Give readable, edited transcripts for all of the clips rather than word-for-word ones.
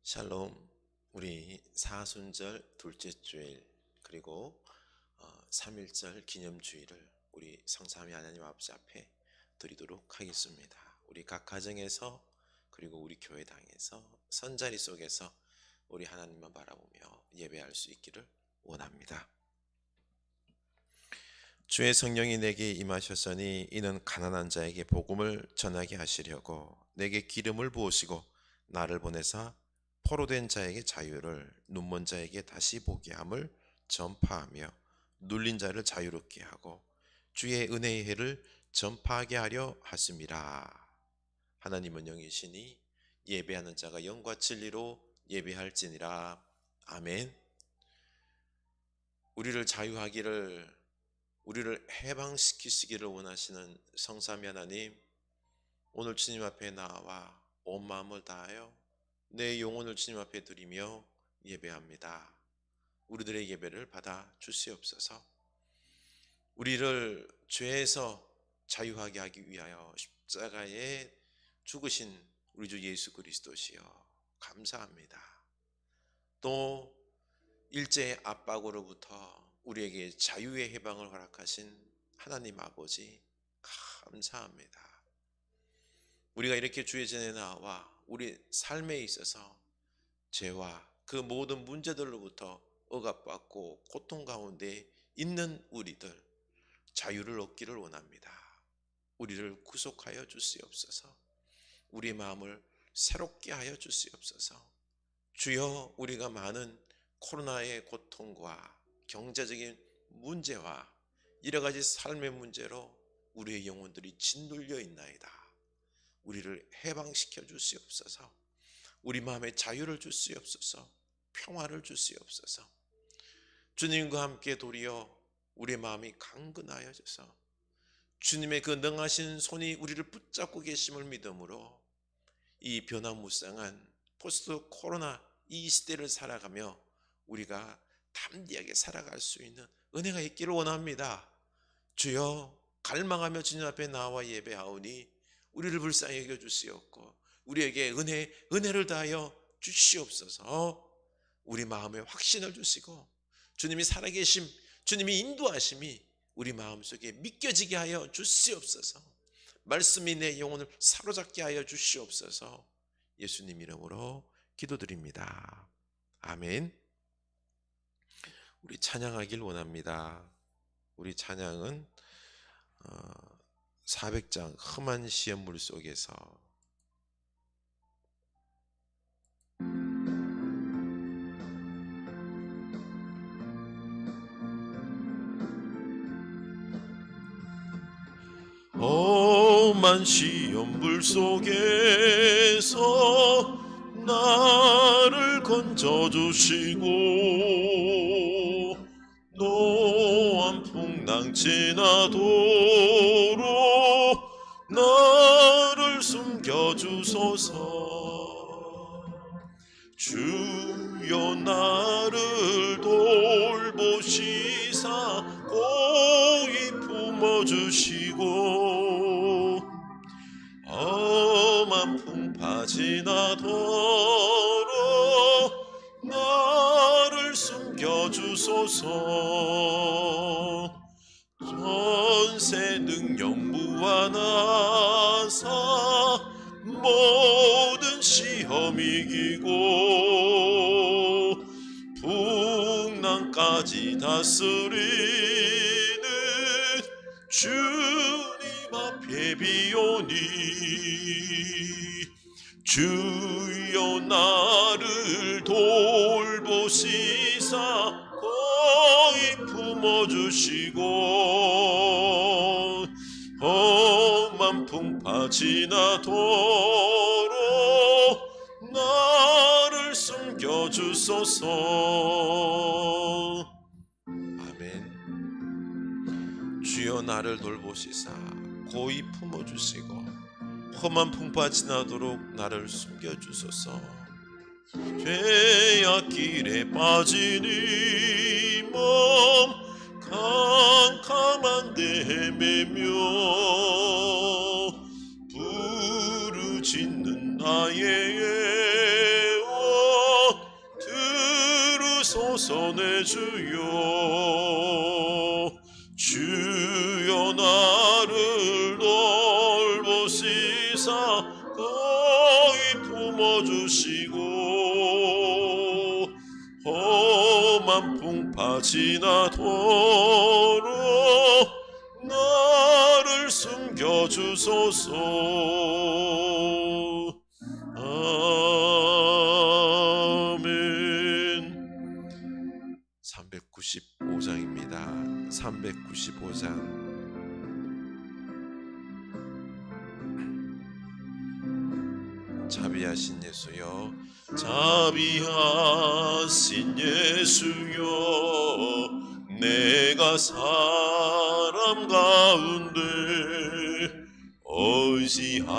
샬롬. 우리 사순절 둘째 주일 그리고 3.1절 기념주일을 우리 성삼위 하나님 아버지 앞에 드리도록 하겠습니다. 우리 각 가정에서 그리고 우리 교회당에서 선자리 속에서 우리 하나님만 바라보며 예배할 수 있기를 원합니다. 주의 성령이 내게 임하셨으니 이는 가난한 자에게 복음을 전하게 하시려고 내게 기름을 부으시고 나를 보내사 포로된 자에게 자유를, 눈먼 자에게 다시 보게 함을 전파하며 눌린 자를 자유롭게 하고 주의 은혜의 해를 전파하게 하려 하심이라. 하나님은 영이시니 예배하는 자가 영과 진리로 예배할지니라. 아멘. 우리를 자유하기를, 우리를 해방시키시기를 원하시는 성삼위 하나님, 오늘 주님 앞에 나와 온 마음을 다하여 내 영혼을 주님 앞에 드리며 예배합니다. 우리들의 예배를 받아 주시옵소서. 우리를 죄에서 자유하게 하기 위하여 십자가에 죽으신 우리 주 예수 그리스도시여 감사합니다. 또 일제의 압박으로부터 우리에게 자유의 해방을 허락하신 하나님 아버지 감사합니다. 우리가 이렇게 주의 전에 나와 우리 삶에 있어서 죄와 그 모든 문제들로부터 억압받고 고통 가운데 있는 우리들 자유를 얻기를 원합니다. 우리를 구속하여 주시옵소서. 우리 마음을 새롭게 하여 주시옵소서. 주여, 우리가 많은 코로나의 고통과 경제적인 문제와 여러 가지 삶의 문제로 우리의 영혼들이 짓눌려 있나이다. 우리를 해방시켜 주시옵소서. 우리 마음에 자유를 주시옵소서. 평화를 주시옵소서. 주님과 함께 도리어 우리의 마음이 강건하여져서 주님의 그 능하신 손이 우리를 붙잡고 계심을 믿음으로 이 변화무쌍한 포스트 코로나 이 시대를 살아가며 우리가 담대하게 살아갈 수 있는 은혜가 있기를 원합니다. 주여, 갈망하며 주님 앞에 나와 예배하오니 우리를 불쌍히 여겨 주시옵고 우리에게 은혜를 다하여 주시옵소서. 우리 마음에 확신을 주시고 주님이 살아계심, 주님이 인도하심이 우리 마음속에 믿겨지게 하여 주시옵소서. 말씀이 내 영혼을 사로잡게 하여 주시옵소서. 예수님 이름으로 기도드립니다. 아멘. 우리 찬양하길 원합니다. 우리 찬양은 400장 험한 시험물 속에서 험한 시험불 속에서 나를 건져주시고 노한 풍랑 지나도록 나를 숨겨주소서. 주여, 나를 돌보시사 고이 품어주시고 험한 풍파 지나도록 나를 숨겨주소서. 전세 능력 무한하사 모든 시험 이기고 풍랑까지 다스리는 주님 앞에 비오니 주여, 나를 돌보시사 거의 품어주시고 험한 풍파 지나도록 나를 숨겨주소서. 아멘. 주여, 나를 돌보시사 고이 품어주시고 험한 풍파 지나도록 나를 숨겨주소서. 죄악길에 빠진 이 몸 캄캄한데 헤매며 부르짖는 나의 애원 주소서 내 주여. 주여 나를 돌보시사 거의 품어주시고 험한 풍파 지나도록 나를 숨겨주소서. 아멘. 395장입니다. 395장. 자비하신 예수여, 자비하신 예수여, 내가 사람 가운데 의지할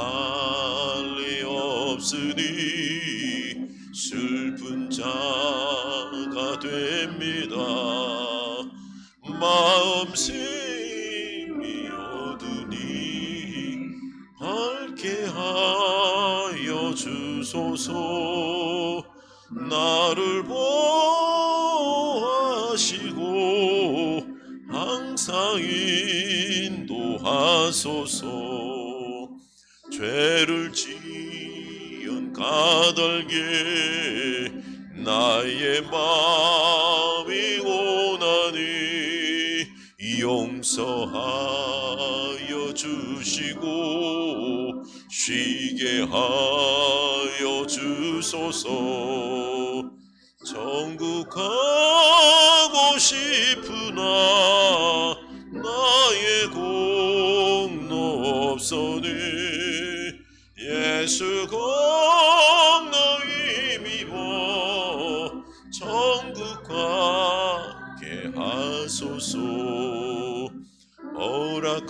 리 없으니 슬픈 자가 됩니다. 마음 심히 어두니 밝게 하여 주소서. 나를 보호하시고 항상 인도하소서. 죄를 지은 까닭에 나의 마음이 고나니 용서하여 주시고 쉬게 하여 주소서. 천국 가고 싶으나 나의 공로 없으니 예수 공로 힘입어 천국 가게 하소서.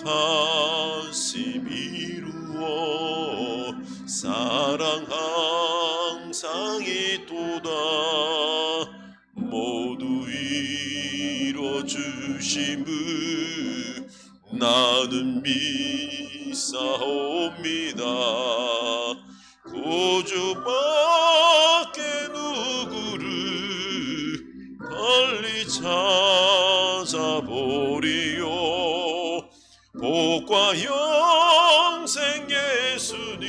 허락하심 이루어 사랑 항상 있도다. 모두 이뤄주심을 나는 믿사옵니다. 구주밖에 누구를 빨리 찾아보리요. 복과 영생 예수니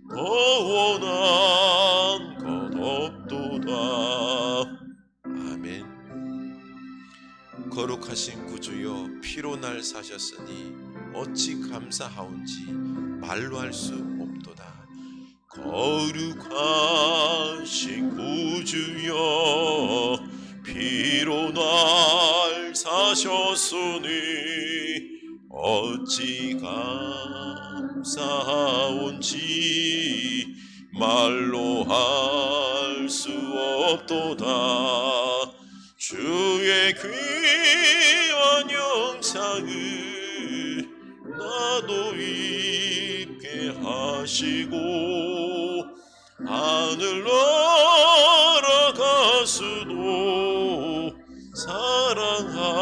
더 원한 것 없도다. 아멘. 거룩하신 구주여, 피로 날 사셨으니 어찌 감사하온지 말로 할 수 없도다. 거룩하신 구주여, 피로 날 사셨으니 어찌 감사하온지 말로 할 수 없도다. 주의 귀한 영상을 나도 입게 하시고 하늘 날아가서도 사랑하게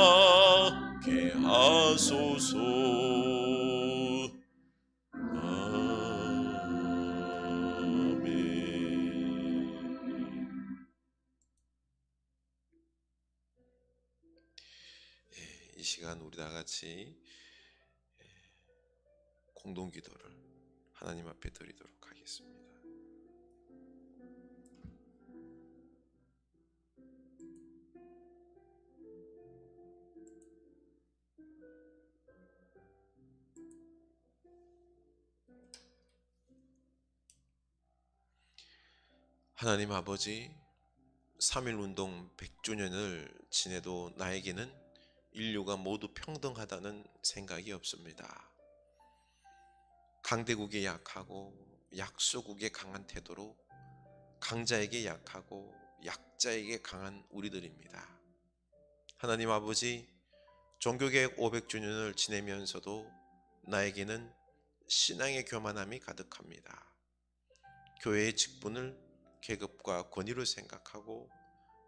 하소서. 이 시간 우리 다 같이 공동 기도를 하나님 앞에 드리도록 하겠습니다. 하나님 아버지, 3.1운동 100주년을 지내도 나에게는 인류가 모두 평등하다는 생각이 없습니다. 강대국에 약하고 약소국에 강한 태도로 강자에게 약하고 약자에게 강한 우리들입니다. 하나님 아버지, 종교개혁 500주년을 지내면서도 나에게는 신앙의 교만함이 가득합니다. 교회의 직분을 계급과 권위로 생각하고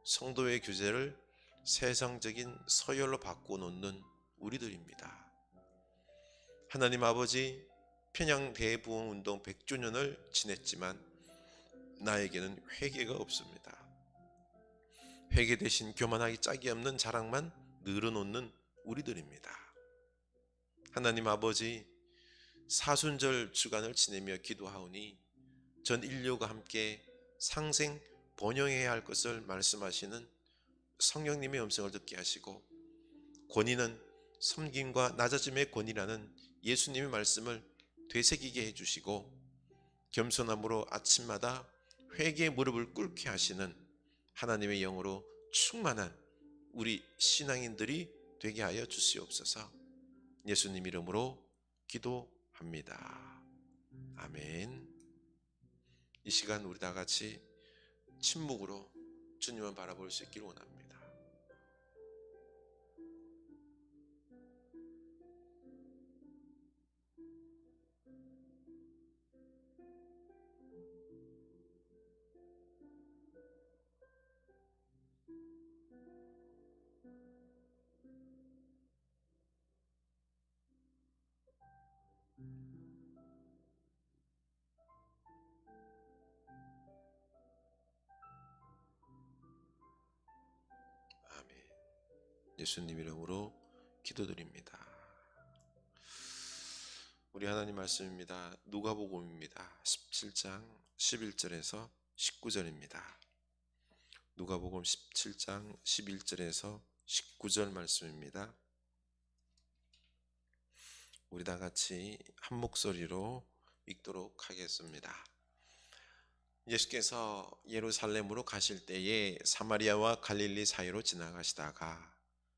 성도의 규제를 세상적인 서열로 바꿔놓는 우리들입니다. 하나님 아버지, 평양 대부흥운동 100주년을 지냈지만 나에게는 회개가 없습니다. 회개 대신 교만하기 짝이 없는 자랑만 늘어놓는 우리들입니다. 하나님 아버지, 사순절 주간을 지내며 기도하오니 전 인류가 함께 상생 번영해야 할 것을 말씀하시는 성령님의 음성을 듣게 하시고, 권위는 섬김과 낮아짐의 권위라는 예수님의 말씀을 되새기게 해주시고, 겸손함으로 아침마다 회개의 무릎을 꿇게 하시는 하나님의 영으로 충만한 우리 신앙인들이 되게 하여 주시옵소서. 예수님 이름으로 기도합니다. 아멘. 이 시간 우리 다 같이 침묵으로 주님을 바라볼 수 있기를 원합니다. 아멘. 예수님 이름으로 기도드립니다. 우리 하나님 말씀입니다. 누가복음입니다. 17장 11절에서 19절입니다. 누가복음 17장 11절에서 19절 말씀입니다. 우리 다 같이 한 목소리로 읽도록 하겠습니다. 예수께서 예루살렘으로 가실 때에 사마리아와 갈릴리 사이로 지나가시다가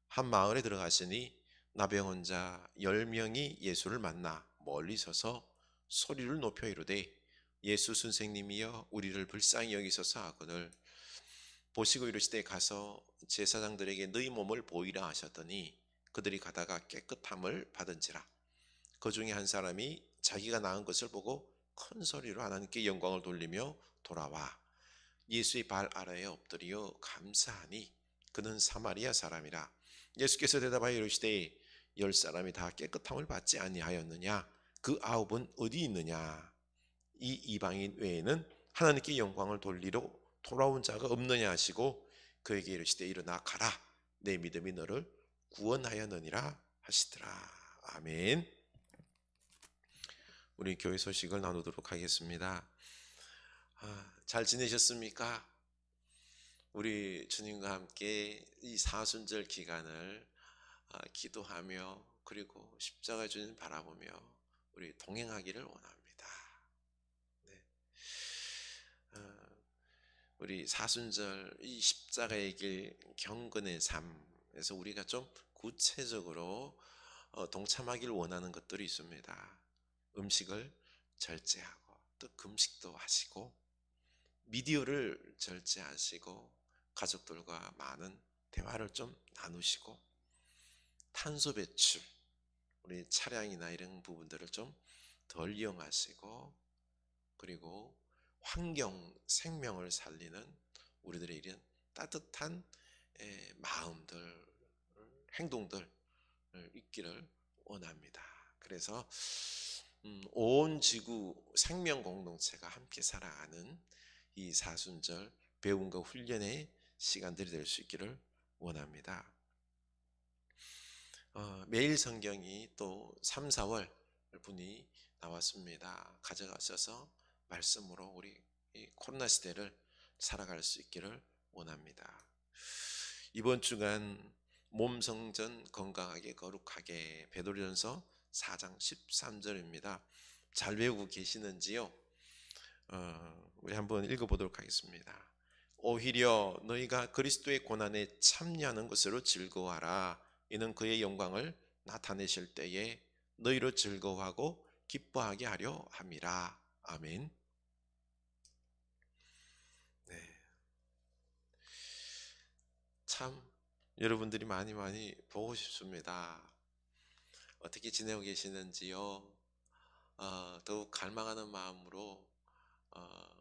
한 마을에 들어가시니 나병 자 10명이 예수를 만나 멀리 서서 소리를 높여 이르되 예수 선생님이여 우리를 불쌍히 여기소서 하거늘 보시고 이르시되 가서 제사장들에게 너희 몸을 보이라 하셨더니 그들이 가다가 깨끗함을 받은지라. 그 중에 한 사람이 자기가 나은 것을 보고 큰 소리로 하나님께 영광을 돌리며 돌아와 예수의 발 아래에 엎드려 감사하니 그는 사마리아 사람이라. 예수께서 대답하여 이르시되 10사람이 다 깨끗함을 받지 아니하였느냐? 그 9은 어디 있느냐? 이 이방인 외에는 하나님께 영광을 돌리러 돌아온 자가 없느냐 하시고 그에게 이르시되 일어나 가라 내 믿음이 너를 구원하였느니라 하시더라. 아멘. 우리 교회 소식을 나누도록 하겠습니다. 잘 지내셨습니까? 우리 주님과 함께 이 사순절 기간을 기도하며 그리고 십자가 주님 바라보며 우리 동행하기를 원합니다. 네. 우리 사순절 이 십자가의 길 경건의 삶에서 우리가 좀 구체적으로 동참하기를 원하는 것들이 있습니다. 음식을 절제하고 또 금식도 하시고 미디어를 절제하시고 가족들과 많은 대화를 좀 나누시고 탄소 배출 우리 차량이나 이런 부분들을 좀 덜 이용하시고 그리고 환경 생명을 살리는 우리들의 이런 따뜻한 마음들 행동들 있기를 원합니다. 그래서 온 지구 생명 공동체가 함께 살아가는 이 사순절 배움과 훈련의 시간들이 될 수 있기를 원합니다. 매일 성경이 또 3, 4월 분이 나왔습니다. 가져가셔서 말씀으로 우리 이 코로나 시대를 살아갈 수 있기를 원합니다. 이번 주간 몸 성전 건강하게 거룩하게 베드로전서 4장 13절입니다. 잘 외우고 계시는지요? 우리 한번 읽어보도록 하겠습니다. 오히려 너희가 그리스도의 고난에 참여하는 것으로 즐거워하라. 이는 그의 영광을 나타내실 때에 너희로 즐거워하고 기뻐하게 하려 함이라. 아멘. 네. 참 여러분들이 많이 보고 싶습니다. 어떻게 지내고 계시는지요? 더욱 갈망하는 마음으로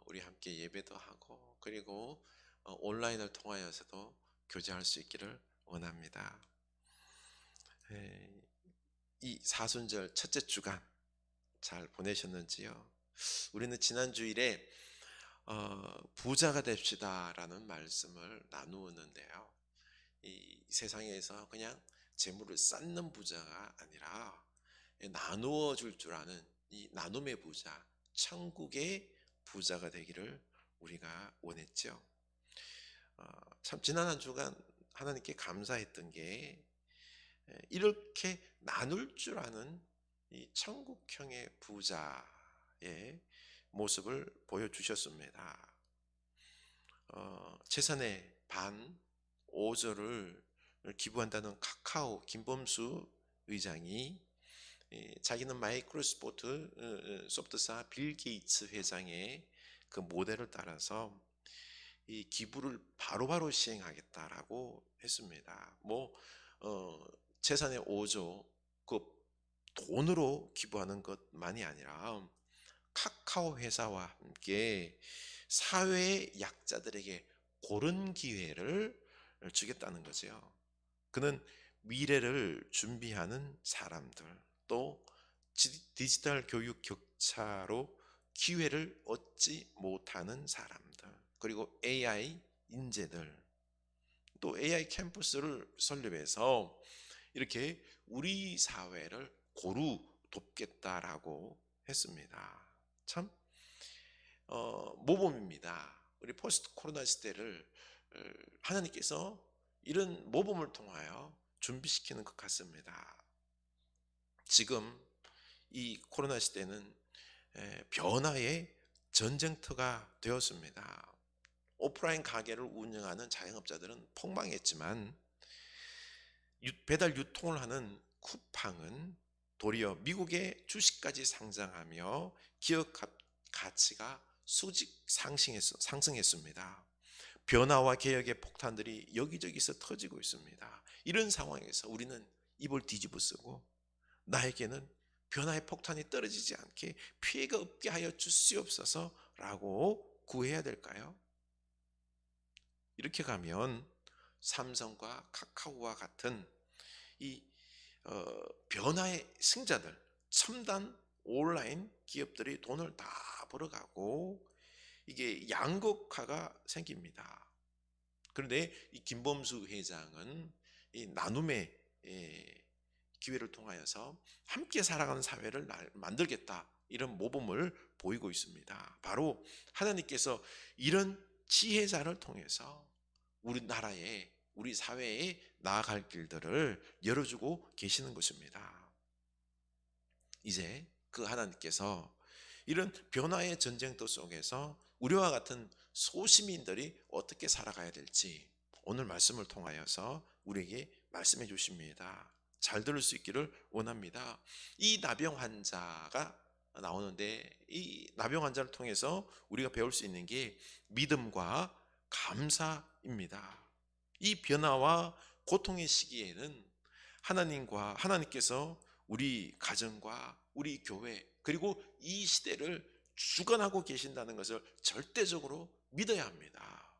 우리 함께 예배도 하고 그리고 온라인을 통하여서도 교제할 수 있기를 원합니다. 이 사순절 첫째 주간 잘 보내셨는지요? 우리는 지난 주일에 부자가 됩시다라는 말씀을 나누었는데요. 이 세상에서 그냥 재물을 쌓는 부자가 아니라 나누어 줄 줄 아는 이 나눔의 부자, 천국의 부자가 되기를 우리가 원했죠. 참 지난 한 주간 하나님께 감사했던 게 이렇게 나눌 줄 아는 이 천국형의 부자의 모습을 보여주셨습니다. 재산의 반 5조를 기부한다는 카카오 김범수 의장이 자기는 소프트사 빌 게이츠 회장의 그 모델을 따라서 이 기부를 바로바로 시행하겠다라고 했습니다. 재산의 5조 그 돈으로 기부하는 것만이 아니라 카카오 회사와 함께 사회의 약자들에게 고른 기회를 주겠다는 거죠. 그는 미래를 준비하는 사람들, 또 디지털 교육 격차로 기회를 얻지 못하는 사람들, 그리고 AI 인재들, 또 AI 캠퍼스를 설립해서 이렇게 우리 사회를 고루 돕겠다라고 했습니다. 참 모범입니다. 우리 포스트 코로나 시대를 하나님께서 이런 모범을 통하여 준비시키는 것 같습니다. 지금 이 코로나 시대는 변화의 전쟁터가 되었습니다. 오프라인 가게를 운영하는 자영업자들은 폭망했지만 배달 유통을 하는 쿠팡은 도리어 미국의 주식까지 상장하며 기업 가치가 수직 상승했습니다. 변화와 개혁의 폭탄들이 여기저기서 터지고 있습니다. 이런 상황에서 우리는 입을 뒤집어 쓰고 나에게는 변화의 폭탄이 떨어지지 않게 피해가 없게 하여 주시옵소서라고 구해야 될까요? 이렇게 가면 삼성과 카카오와 같은 이 변화의 승자들, 첨단 온라인 기업들이 돈을 다 벌어가고 이게 양극화가 생깁니다. 그런데 이 김범수 회장은 이 나눔의 기회를 통하여서 함께 살아가는 사회를 만들겠다, 이런 모범을 보이고 있습니다. 바로 하나님께서 이런 지혜자를 통해서 우리나라에, 우리 사회에 나아갈 길들을 열어주고 계시는 것입니다. 이제 그 하나님께서 이런 변화의 전쟁터 속에서 우리와 같은 소시민들이 어떻게 살아가야 될지 오늘 말씀을 통하여서 우리에게 말씀해 주십니다. 잘 들을 수 있기를 원합니다. 이 나병 환자가 나오는데 이 나병 환자를 통해서 우리가 배울 수 있는 게 믿음과 감사입니다. 이 변화와 고통의 시기에는 하나님께서 우리 가정과 우리 교회, 그리고 이 시대를 주관하고 계신다는 것을 절대적으로 믿어야 합니다.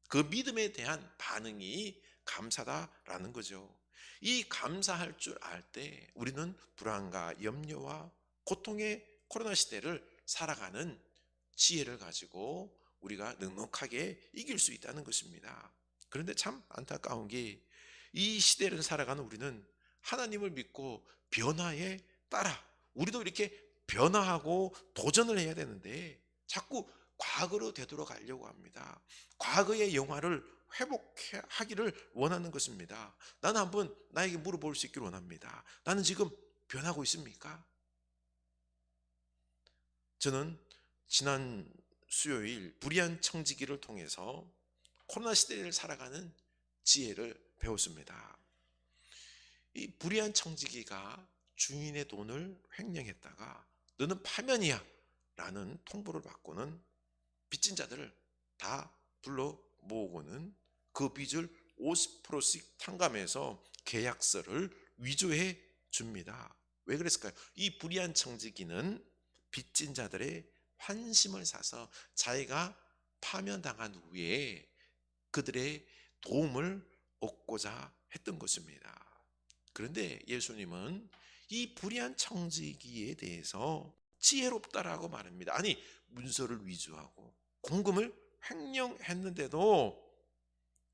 그 믿음에 대한 반응이 감사다라는 거죠. 이 감사할 줄 알 때 우리는 불안과 염려와 고통의 코로나 시대를 살아가는 지혜를 가지고 우리가 넉넉하게 이길 수 있다는 것입니다. 그런데 참 안타까운 게 이 시대를 살아가는 우리는 하나님을 믿고 변화에 따라 우리도 이렇게 변화하고 도전을 해야 되는데 자꾸 과거로 되돌아가려고 합니다. 과거의 영화를 회복하기를 원하는 것입니다. 나는 한번 나에게 물어볼 수 있기를 원합니다. 나는 지금 변하고 있습니까? 저는 지난 수요일 불의한 청지기를 통해서 코로나 시대를 살아가는 지혜를 배웠습니다. 이 불의한 청지기가 주인의 돈을 횡령했다가 너는 파면이야 라는 통보를 받고는 빚진 자들을 다 불러 모으고는 그 빚을 50%씩 탕감해서 계약서를 위조해 줍니다. 왜 그랬을까요? 이 불의한 청지기는 빚진 자들의 환심을 사서 자기가 파면당한 후에 그들의 도움을 얻고자 했던 것입니다. 그런데 예수님은 이 불의한 청지기에 대해서 지혜롭다라고 말합니다. 아니, 문서를 위조하고 공금을 횡령했는데도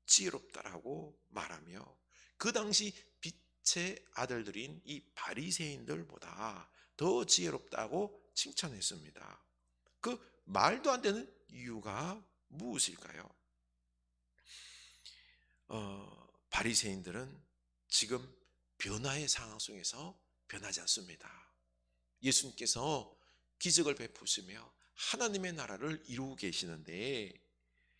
지혜롭다라고 말하며 그 당시 빛의 아들들인 이 바리새인들보다 더 지혜롭다고 칭찬했습니다. 그 말도 안 되는 이유가 무엇일까요? 바리새인들은 지금 변화의 상황 속에서 변하지 않습니다. 예수님께서 기적을 베푸시며 하나님의 나라를 이루고 계시는데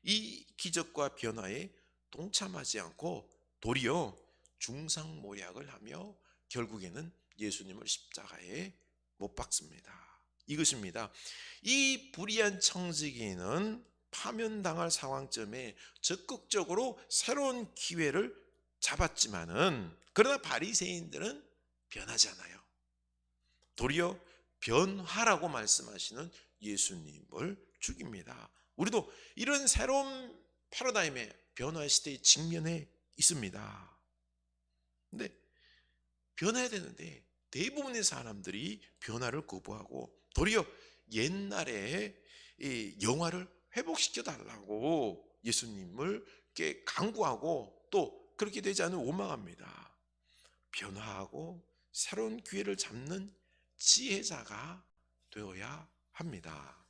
이 기적과 변화에 동참하지 않고 도리어 중상모략을 하며 결국에는 예수님을 십자가에 못 박습니다. 이것입니다. 이 불의한 청지기는 파면당할 상황점에 적극적으로 새로운 기회를 잡았지만은 그러나 바리새인들은 변하지 않아요. 도리어 변화라고 말씀하시는 예수님을 죽입니다. 우리도 이런 새로운 패러다임의 변화의 시대에 직면해 있습니다. 근데 변해야 되는데 대부분의 사람들이 변화를 거부하고 도리어 옛날에 이 영화를 회복시켜 달라고 예수님을 이렇게 강구하고 또 그렇게 되지 않으면 원망합니다. 변화하고 새로운 기회를 잡는 지혜자가 되어야 합니다.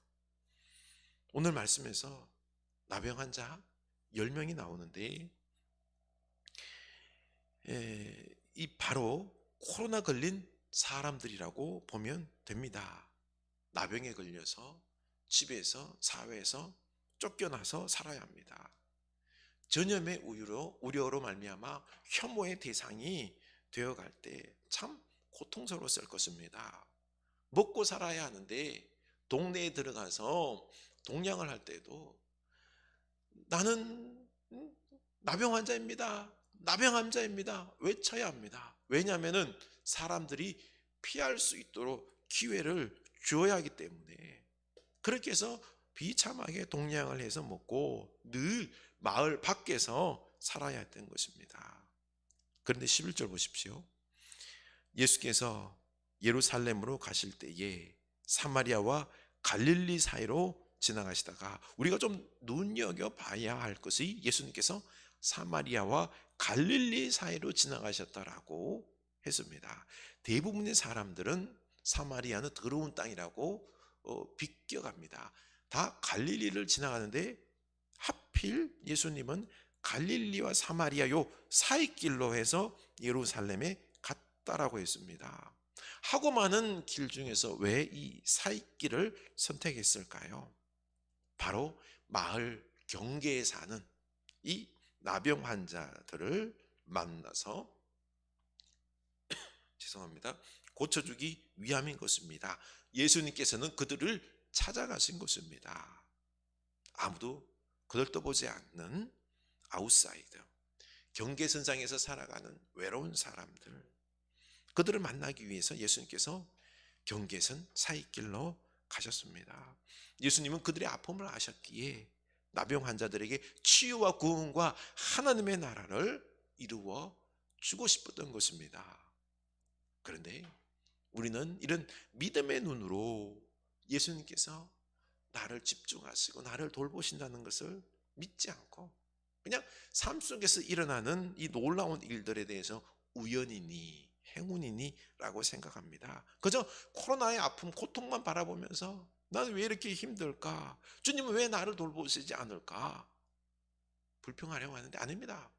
오늘 말씀에서 나병 환자 10명이 나오는데 이 바로 코로나 걸린 사람들이라고 보면 됩니다. 나병에 걸려서 집에서 사회에서 쫓겨나서 살아야 합니다. 전염의 우려로 말미암아 혐오의 대상이 되어갈 때 참 고통스러웠을 것입니다. 먹고 살아야 하는데 동네에 들어가서 동냥을 할 때도 나는 나병 환자입니다. 나병 환자입니다. 외쳐야 합니다. 왜냐하면 사람들이 피할 수 있도록 기회를 주어야 하기 때문에 그렇게 해서 비참하게 동냥을 해서 먹고 늘 마을 밖에서 살아야 했던 것입니다. 그런데 11절 보십시오. 예수께서 예루살렘으로 가실 때에 사마리아와 갈릴리 사이로 지나가시다가 우리가 좀 눈여겨봐야 할 것이 예수님께서 사마리아와 갈릴리 사이로 지나가셨다라고 했습니다. 대부분의 사람들은 사마리아는 더러운 땅이라고 비껴갑니다. 다 갈릴리를 지나가는데 하필 예수님은 갈릴리와 사마리아 요 사이길로 해서 예루살렘에 갔다라고 했습니다. 하고 많은 길 중에서 왜 이 사이길을 선택했을까요? 바로 마을 경계에 사는 이 나병 환자들을 만나서 죄송합니다. 고쳐주기 위함인 것입니다. 예수님께서는 그들을 찾아가신 것입니다. 아무도 그들 떠보지 않는 아웃사이더, 경계선상에서 살아가는 외로운 사람들, 그들을 만나기 위해서 예수님께서 경계선 사이길로 가셨습니다. 예수님은 그들의 아픔을 아셨기에 나병 환자들에게 치유와 구원과 하나님의 나라를 이루어 주고 싶었던 것입니다. 그런데 우리는 이런 믿음의 눈으로 예수님께서 나를 집중하시고 나를 돌보신다는 것을 믿지 않고 그냥 삶 속에서 일어나는 이 놀라운 일들에 대해서 우연이니 행운이니 라고 생각합니다. 그저 코로나의 아픔 고통만 바라보면서 나는 왜 이렇게 힘들까? 주님은 왜 나를 돌보시지 않을까? 불평하려고 하는데 아닙니다.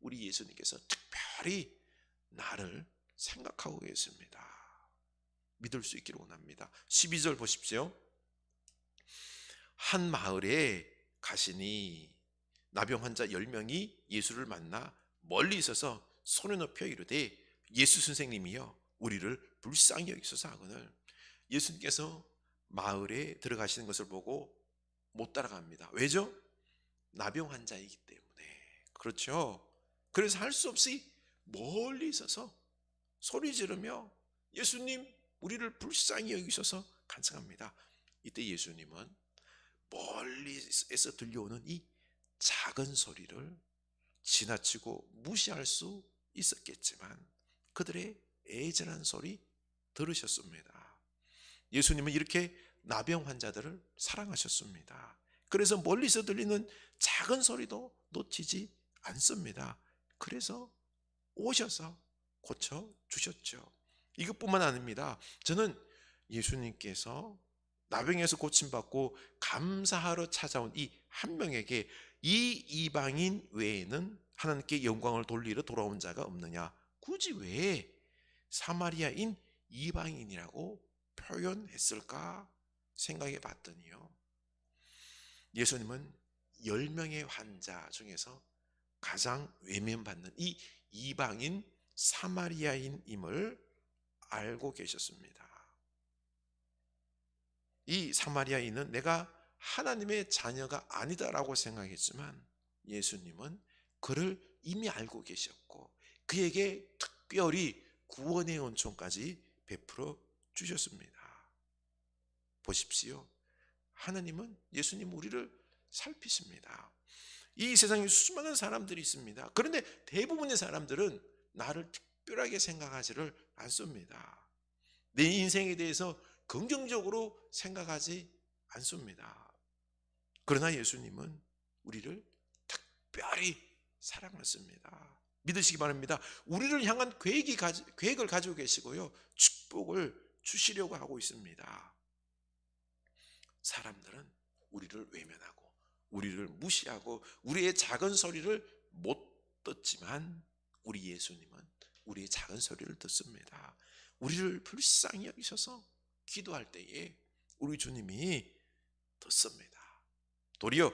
우리 예수님께서 특별히 나를 생각하고 계십니다. 믿을 수 있기를 원합니다. 12절 보십시오. 한 마을에 가시니 나병 환자 10명이 예수를 만나 멀리 있어서 손을 높여 이르되 예수 선생님이여 우리를 불쌍히 여기소서 하거늘 예수님께서 마을에 들어가시는 것을 보고 못 따라갑니다. 왜죠? 나병 환자이기 때문에. 그렇죠? 그래서 할 수 없이 멀리 있어서 소리 지르며 예수님 우리를 불쌍히 여기셔서 간청합니다. 이때 예수님은 멀리에서 들려오는 이 작은 소리를 지나치고 무시할 수 있었겠지만 그들의 애절한 소리 들으셨습니다. 예수님은 이렇게 나병 환자들을 사랑하셨습니다. 그래서 멀리서 들리는 작은 소리도 놓치지 않습니다. 그래서 오셔서 고쳐주셨죠. 이것뿐만 아닙니다. 저는 예수님께서 나병에서 고침받고 감사하러 찾아온 이 한 명에게 이 이방인 외에는 하나님께 영광을 돌리러 돌아온 자가 없느냐, 굳이 왜 사마리아인 이방인이라고 표현했을까 생각해 봤더니요, 예수님은 10명의 환자 중에서 가장 외면받는 이 이방인 사마리아인임을 알고 계셨습니다. 이 사마리아인은 내가 하나님의 자녀가 아니다라고 생각했지만 예수님은 그를 이미 알고 계셨고 그에게 특별히 구원의 은총까지 베풀어 주셨습니다. 보십시오. 하나님은, 예수님 우리를 살피십니다. 이 세상에 수많은 사람들이 있습니다. 그런데 대부분의 사람들은 나를 특별하게 생각하지를 않습니다. 내 인생에 대해서 긍정적으로 생각하지 않습니다. 그러나 예수님은 우리를 특별히 사랑하십니다. 믿으시기 바랍니다. 우리를 향한 계획을 가지고 계시고요, 축복을 주시려고 하고 있습니다. 사람들은 우리를 외면하고 우리를 무시하고 우리의 작은 소리를 못 듣지만 우리 예수님은 우리의 작은 소리를 듣습니다. 우리를 불쌍히 여기셔서 기도할 때에 우리 주님이 듣습니다. 도리어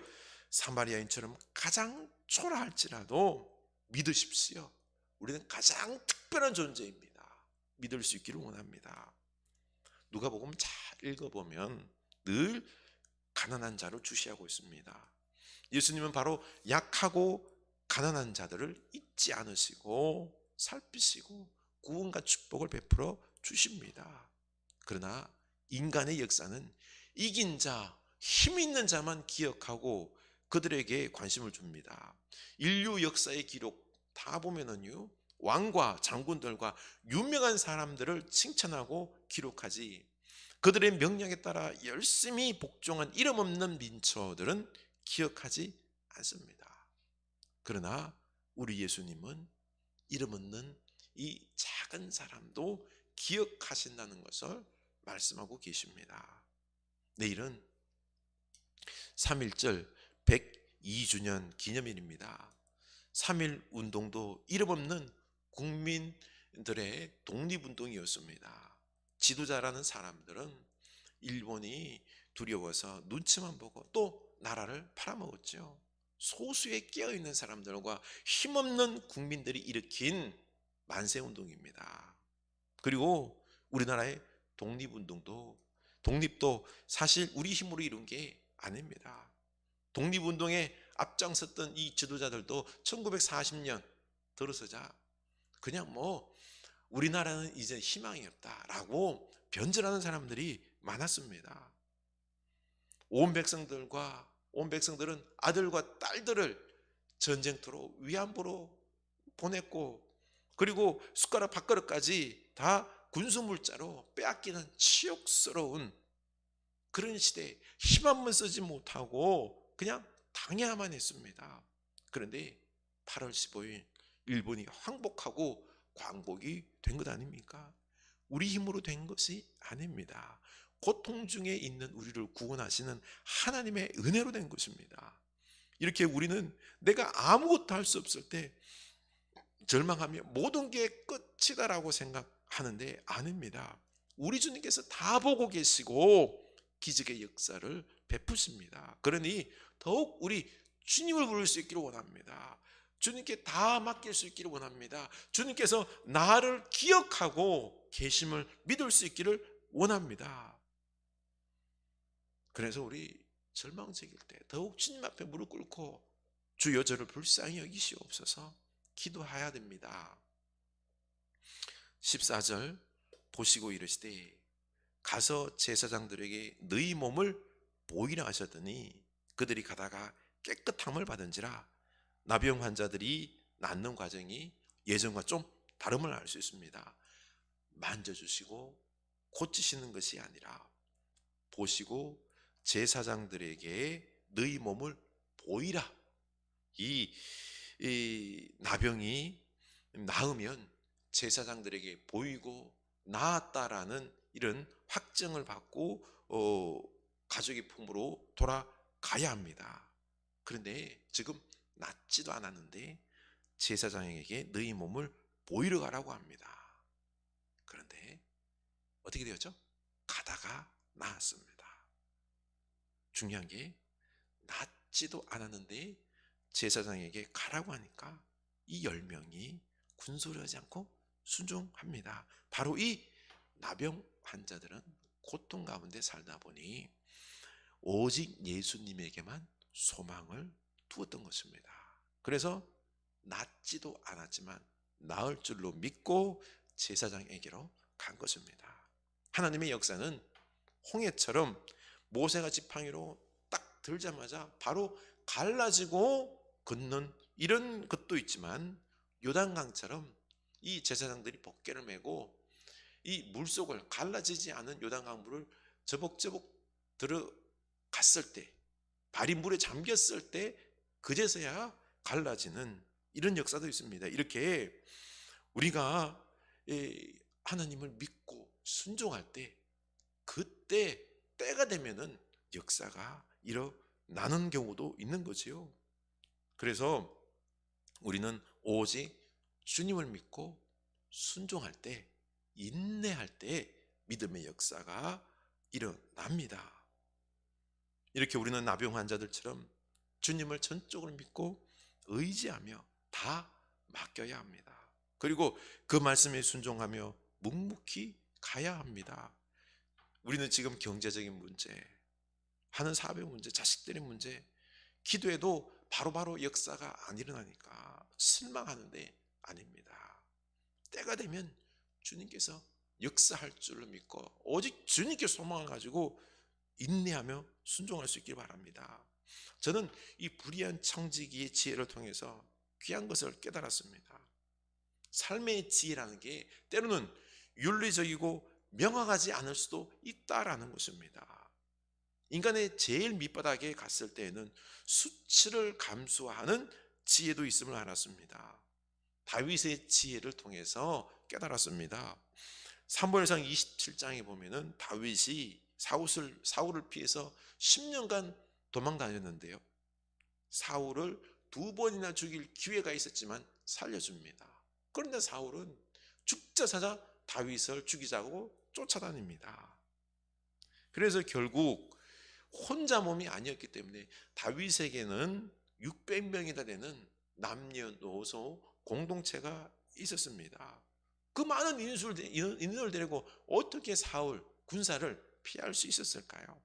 사마리아인처럼 가장 초라할지라도 믿으십시오. 우리는 가장 특별한 존재입니다. 믿을 수 있기를 원합니다. 누가복음 잘 읽어보면 늘 가난한 자를 주시하고 있습니다. 예수님은 바로 약하고 가난한 자들을 잊지 않으시고 살피시고 구원과 축복을 베풀어 주십니다. 그러나 인간의 역사는 이긴 자, 힘 있는 자만 기억하고 그들에게 관심을 줍니다. 인류 역사의 기록 다 보면은요, 왕과 장군들과 유명한 사람들을 칭찬하고 기록하지 그들의 명령에 따라 열심히 복종한 이름 없는 민초들은 기억하지 않습니다. 그러나 우리 예수님은 이름 없는 이 작은 사람도 기억하신다는 것을 말씀하고 계십니다. 내일은 3.1절 102주년 기념일입니다. 3.1 운동도 이름 없는 국민들의 독립운동이었습니다. 지도자라는 사람들은 일본이 두려워서 눈치만 보고 또 나라를 팔아먹었죠. 소수의 깨어있는 사람들과 힘없는 국민들이 일으킨 만세운동입니다. 그리고 우리나라의 독립도 사실 우리 힘으로 이룬 게 아닙니다. 독립운동에 앞장섰던 이 지도자들도 1940년 들어서자 그냥 우리나라는 이제 희망이 없다라고 변절하는 사람들이 많았습니다. 온 백성들은 아들과 딸들을 전쟁터로 위안부로 보냈고 그리고 숟가락 밥그릇까지 다 군수물자로 빼앗기는 치욕스러운 그런 시대에 힘 한 번 쓰지 못하고 그냥 당해야만 했습니다. 그런데 8월 15일 일본이 항복하고 광복이 된 것 아닙니까? 우리 힘으로 된 것이 아닙니다. 고통 중에 있는 우리를 구원하시는 하나님의 은혜로 된 것입니다. 이렇게 우리는 내가 아무것도 할 수 없을 때 절망하며 모든 게 끝이다라고 생각하는데 아닙니다. 우리 주님께서 다 보고 계시고 기적의 역사를 베푸십니다. 그러니 더욱 우리 주님을 부를 수 있기를 원합니다. 주님께 다 맡길 수 있기를 원합니다. 주님께서 나를 기억하고 계심을 믿을 수 있기를 원합니다. 그래서 우리 절망적일 때 더욱 주님 앞에 무릎 꿇고 주여 저를 불쌍히 여기시옵소서 기도해야 됩니다. 14절 보시고 이르시되 가서 제사장들에게 너희 몸을 보이라 하셨더니 그들이 가다가 깨끗함을 받은지라. 나병 환자들이 낫는 과정이 예전과 좀 다름을 알 수 있습니다. 만져주시고 고치시는 것이 아니라 보시고 제사장들에게 너희 몸을 보이라. 이 나병이 나으면 제사장들에게 보이고 나았다라는 이런 확증을 받고 가족의 품으로 돌아가야 합니다. 그런데 지금 낫지도 않았는데 제사장에게 너희 몸을 보이러 가라고 합니다. 그런데 어떻게 되었죠? 가다가 나았습니다. 중요한 게 낫지도 않았는데 제사장에게 가라고 하니까 이 10명이 군소리하지 않고 순종합니다. 바로 이 나병 환자들은 고통 가운데 살다 보니 오직 예수님에게만 소망을 두었던 것입니다. 그래서 낫지도 않았지만 나을 줄로 믿고 제사장에게로 간 것입니다. 하나님의 역사는 홍해처럼 모세가 지팡이로 딱 들자마자 바로 갈라지고 걷는 이런 것도 있지만, 요단강처럼 이 제사장들이 법궤를 메고 이 물속을, 갈라지지 않은 요단강 물을 저벅저벅 들어갔을 때, 발이 물에 잠겼을 때 그제서야 갈라지는 이런 역사도 있습니다. 이렇게 우리가 하나님을 믿고 순종할 때, 그때 때가 되면은 역사가 일어나는 경우도 있는 거지요. 그래서 우리는 오직 주님을 믿고 순종할 때, 인내할 때 믿음의 역사가 일어납니다. 이렇게 우리는 나병 환자들처럼 주님을 전적으로 믿고 의지하며 다 맡겨야 합니다. 그리고 그 말씀에 순종하며 묵묵히 가야 합니다. 우리는 지금 경제적인 문제, 하는 사업의 문제, 자식들의 문제, 기도해도 바로바로 역사가 안 일어나니까 실망하는데 아닙니다. 때가 되면 주님께서 역사할 줄로 믿고 오직 주님께 소망을 가지고 인내하며 순종할 수 있길 바랍니다. 저는 이 불의한 청지기의 지혜를 통해서 귀한 것을 깨달았습니다. 삶의 지혜라는 게 때로는 윤리적이고 명확하지 않을 수도 있다라는 것입니다. 인간의 제일 밑바닥에 갔을 때에는 수치를 감수하는 지혜도 있음을 알았습니다. 다윗의 지혜를 통해서 깨달았습니다. 사무엘상 27장에 보면은 다윗이 사울을 피해서 10년간 도망다녔는데요, 사울을 2번이나 죽일 기회가 있었지만 살려줍니다. 그런데 사울은 죽자사자 다윗을 죽이자고 쫓아다닙니다. 그래서 결국 혼자 몸이 아니었기 때문에 다윗에게는 600명이나 되는 남녀노소 공동체가 있었습니다. 그 많은 인원을 데리고 어떻게 사울 군사를 피할 수 있었을까요?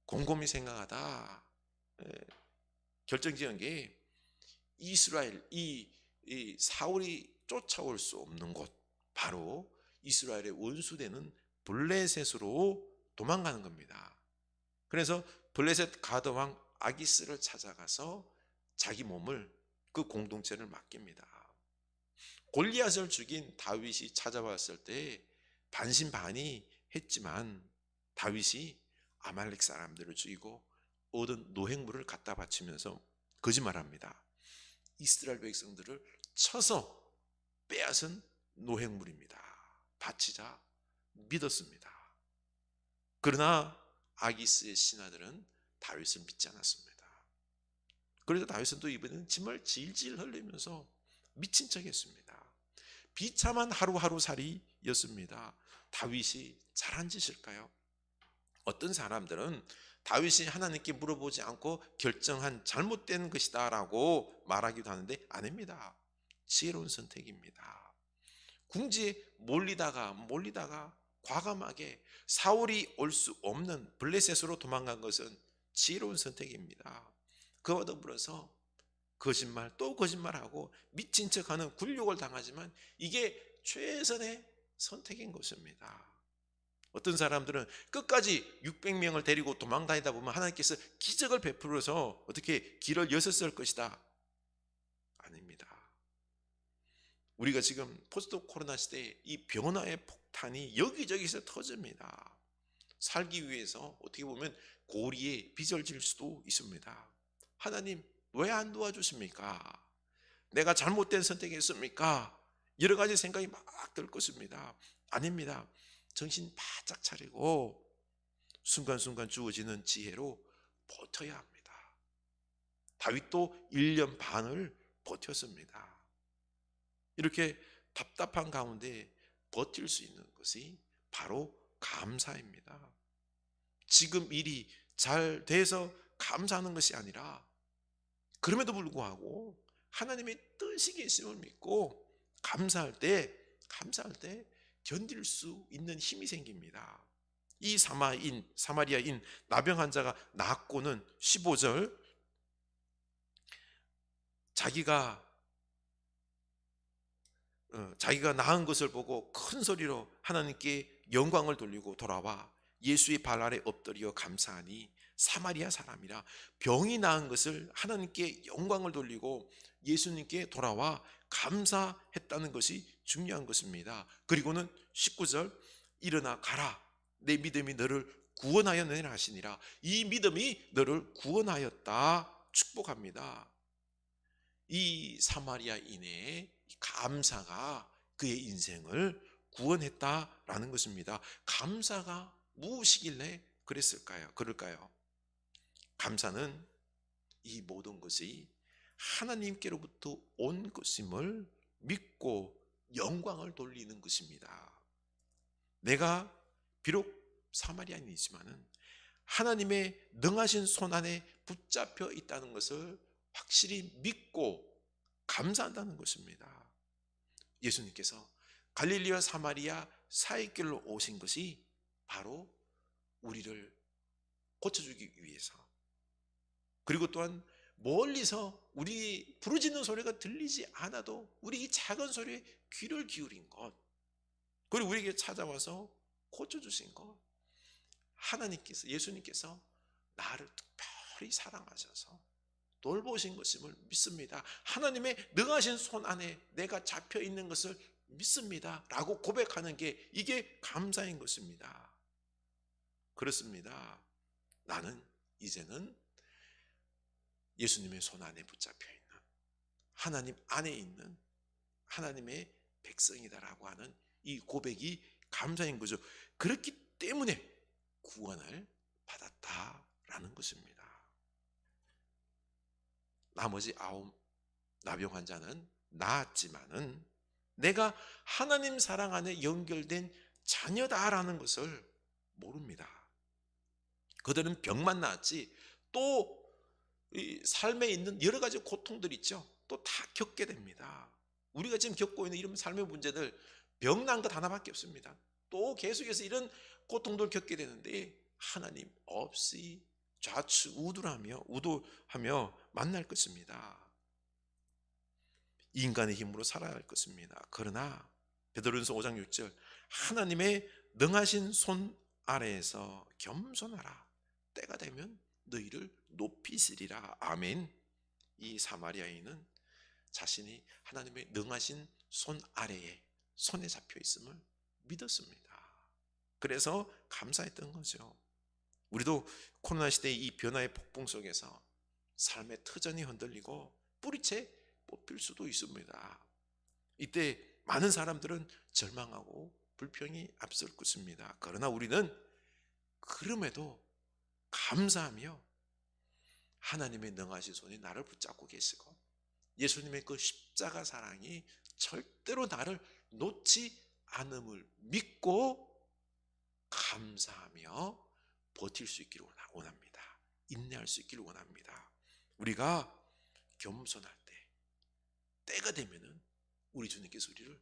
곰곰이 생각하다 결정지은 게, 이스라엘, 이 사울이 쫓아올 수 없는 곳, 바로 이스라엘의 원수되는 블레셋으로 도망가는 겁니다. 그래서 블레셋 가드왕 아기스를 찾아가서 자기 몸을, 그 공동체를 맡깁니다. 골리앗을 죽인 다윗이 찾아왔을 때 반신반의 했지만 다윗이 아말렉 사람들을 죽이고 얻은 노획물을 갖다 바치면서 거짓말합니다. 이스라엘 백성들을 쳐서 빼앗은 노획물입니다. 바치자 믿었습니다. 그러나 아기스의 신하들은 다윗을 믿지 않았습니다. 그래서 다윗은 또 이번에는 짐을 질질 흘리면서 미친 척했습니다. 비참한 하루하루 살이였습니다. 다윗이 잘한 짓일까요? 어떤 사람들은 다윗이 하나님께 물어보지 않고 결정한 잘못된 것이다 라고 말하기도 하는데 아닙니다. 지혜로운 선택입니다. 궁지에 몰리다가 과감하게 사울이 올 수 없는 블레셋으로 도망간 것은 지혜로운 선택입니다. 그와 더불어서 거짓말, 또 거짓말하고 미친 척하는 굴욕을 당하지만 이게 최선의 선택인 것입니다. 어떤 사람들은 끝까지 600명을 데리고 도망다니다 보면 하나님께서 기적을 베풀어서 어떻게 길을 여셨을 것이다. 아닙니다. 우리가 지금 포스트 코로나 시대에 이 변화의 폭탄이 여기저기서 터집니다. 살기 위해서 어떻게 보면 고리에 빚을 질 수도 있습니다. 하나님 왜 안 도와주십니까? 내가 잘못된 선택했습니까? 여러 가지 생각이 막 들 것입니다. 아닙니다. 정신 바짝 차리고 순간순간 주어지는 지혜로 버텨야 합니다. 다윗도 1년 반을 버텼습니다. 이렇게 답답한 가운데 버틸 수 있는 것이 바로 감사입니다. 지금 일이 잘 돼서 감사하는 것이 아니라 그럼에도 불구하고 하나님의 뜻이 계심을 믿고 감사할 때 견딜 수 있는 힘이 생깁니다. 이 사마리아인 나병 환자가 낫고는 15절 자기가 나은 것을 보고 큰 소리로 하나님께 영광을 돌리고 돌아와 예수의 발 아래 엎드려 감사하니 사마리아 사람이라 병이 나은 것을 하나님께 영광을 돌리고 예수님께 돌아와 감사했다는 것이 중요한 것입니다. 그리고는 19절 일어나 가라 내 믿음이 너를 구원하였느니라 하시니라. 이 믿음이 너를 구원하였다 축복합니다. 이 사마리아인의 감사가 그의 인생을 구원했다라는 것입니다. 감사가 무엇이길래 그럴까요? 감사는 이 모든 것이 하나님께로부터 온 것임을 믿고 영광을 돌리는 것입니다. 내가 비록 사마리아인이지만은 하나님의 능하신 손 안에 붙잡혀 있다는 것을 확실히 믿고 감사한다는 것입니다. 예수님께서 갈릴리와 사마리아 사이길로 오신 것이 바로 우리를 고쳐주기 위해서, 그리고 또한 멀리서 우리 부르짖는 소리가 들리지 않아도 우리 이 작은 소리에 귀를 기울인 것, 그리고 우리에게 찾아와서 고쳐주신 것, 하나님께서, 예수님께서 나를 특별히 사랑하셔서 돌보신 것임을 믿습니다. 하나님의 능하신 손 안에 내가 잡혀 있는 것을 믿습니다 라고 고백하는 게 이게 감사인 것입니다. 그렇습니다. 나는 이제는 예수님의 손 안에 붙잡혀 있는, 하나님 안에 있는 하나님의 백성이다라고 하는 이 고백이 감사인 거죠. 그렇기 때문에 구원을 받았다라는 것입니다. 나머지 9 나병 환자는 나았지만은 내가 하나님 사랑 안에 연결된 자녀다라는 것을 모릅니다. 그들은 병만 나았지 또 이 삶에 있는 여러 가지 고통들이 있죠. 또 다 겪게 됩니다. 우리가 지금 겪고 있는 이런 삶의 문제들, 병난 것 하나밖에 없습니다. 또 계속해서 이런 고통들을 겪게 되는데 하나님 없이 우두하며 만날 것입니다. 인간의 힘으로 살아야 할 것입니다. 그러나 베드로전서 5장 6절 하나님의 능하신 손 아래에서 겸손하라. 때가 되면 너희를 높이시리라. 아멘. 이 사마리아인은 자신이 하나님의 능하신 손 아래에 손에 잡혀 있음을 믿었습니다. 그래서 감사했던 거죠. 우리도 코로나 시대의 이 변화의 폭풍 속에서 삶의 터전이 흔들리고 뿌리채 뽑힐 수도 있습니다. 이때 많은 사람들은 절망하고 불평이 앞설 것입니다. 그러나 우리는 그럼에도 감사하며 하나님의 능하신 손이 나를 붙잡고 계시고 예수님의 그 십자가 사랑이 절대로 나를 놓지 않음을 믿고 감사하며 버틸 수 있기를 원합니다. 인내할 수 있기를 원합니다. 우리가 겸손할 때, 때가 되면은 우리 주님께서 우리를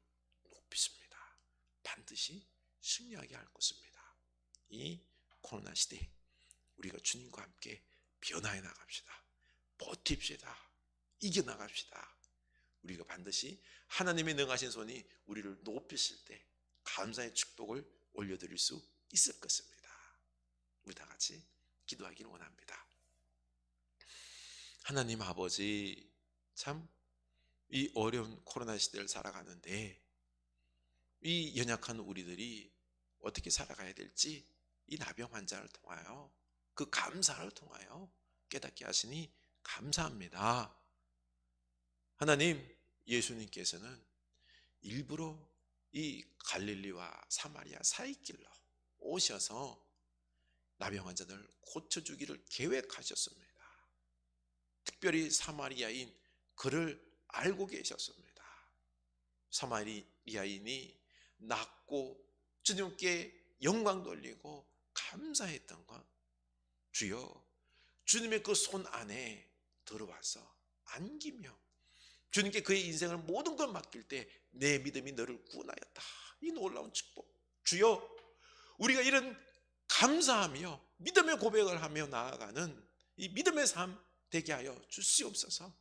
높이십니다. 반드시 승리하게 할 것입니다. 이 코로나 시대에 우리가 주님과 함께 변화해 나갑시다. 버팁시다. 이겨나갑시다. 우리가 반드시 하나님의 능하신 손이 우리를 높이실 때 감사의 축복을 올려드릴 수 있을 것입니다. 우리 다 같이 기도하기를 원합니다. 하나님 아버지, 참 이 어려운 코로나 시대를 살아가는데 이 연약한 우리들이 어떻게 살아가야 될지 이 나병 환자를 통하여 그 감사를 통하여 깨닫게 하시니 감사합니다. 하나님, 예수님께서는 일부러 이 갈릴리와 사마리아 사이길로 오셔서 나병 환자들을 고쳐주기를 계획하셨습니다. 특별히 사마리아인 그를 알고 계셨습니다. 사마리아인이 낫고 주님께 영광 돌리고 감사했던 것, 주여 주님의 그 손 안에 들어와서 안기며 주님께 그의 인생을 모든 걸 맡길 때 내 믿음이 너를 구원하였다. 이 놀라운 축복, 주여 우리가 이런 감사하며 믿음의 고백을 하며 나아가는 이 믿음의 삶 되게 하여 주시옵소서.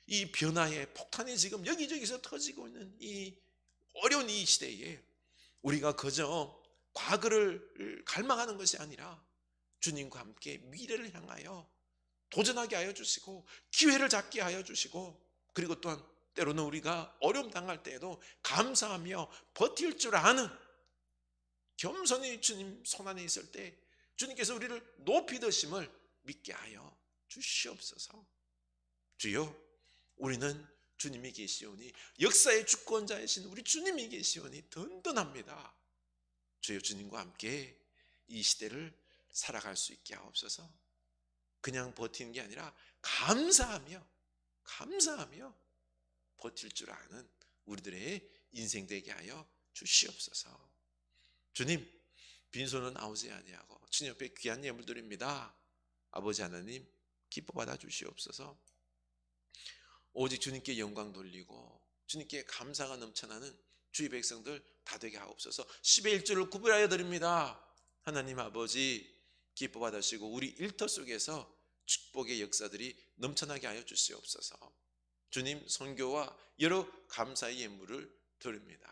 이 변화의 폭탄이 지금 여기저기서 터지고 있는 이 어려운 이 시대에 우리가 그저 과거를 갈망하는 것이 아니라 주님과 함께 미래를 향하여 도전하게 하여 주시고 기회를 잡게 하여 주시고, 그리고 또한 때로는 우리가 어려움 당할 때에도 감사하며 버틸 줄 아는 겸손히 주님 손 안에 있을 때 주님께서 우리를 높이 드심을 믿게 하여 주시옵소서. 주여, 우리는 주님이 계시오니, 역사의 주권자이신 우리 주님이 계시오니 든든합니다. 주여, 주님과 함께 이 시대를 살아갈 수 있게 하옵소서. 그냥 버티는 게 아니라 감사하며 버틸 줄 아는 우리들의 인생 되게 하여 주시옵소서. 주님, 빈손은 나오지 아니하고 주님 옆에 귀한 예물 드립니다. 아버지 하나님, 기뻐 받아 주시옵소서. 오직 주님께 영광 돌리고 주님께 감사가 넘쳐나는 주의 백성들 다 되게 하옵소서. 10의 1조를 구별하여 드립니다. 하나님 아버지, 기뻐 받으시고 우리 일터 속에서 축복의 역사들이 넘쳐나게 하여 주시옵소서. 주님, 선교와 여러 감사의 예물을 드립니다.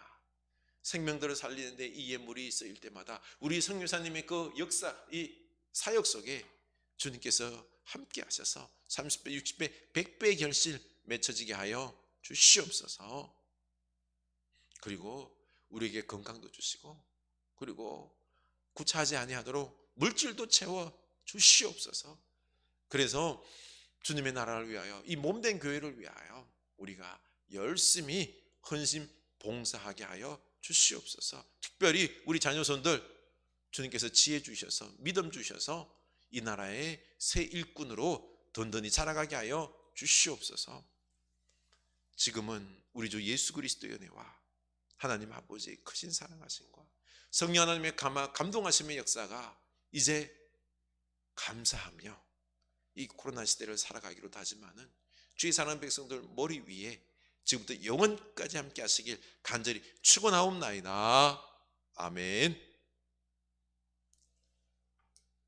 생명들을 살리는데 이 예물이 쓰일 때마다 우리 선교사님의 그 역사, 이 사역 속에 주님께서 함께 하셔서 30배, 60배, 100배의 결실 맺혀지게 하여 주시옵소서. 그리고 우리에게 건강도 주시고, 그리고 구차하지 아니하도록 물질도 채워 주시옵소서. 그래서 주님의 나라를 위하여, 이 몸된 교회를 위하여 우리가 열심히 헌신 봉사하게 하여 주시옵소서. 특별히 우리 자녀손들 주님께서 지혜 주셔서 믿음 주셔서 이 나라의 새 일꾼으로 든든히 자라가게 하여 주시옵소서. 지금은 우리 주 예수 그리스도의 은혜와 하나님 아버지의 크신 사랑하심과 성령 하나님의 감동하심의 역사가 이제 감사하며 이 코로나 시대를 살아가기로 다짐하는 주의 사랑하는 백성들 머리 위에 지금부터 영원까지 함께 하시길 간절히 축원하옵나이다. 아멘.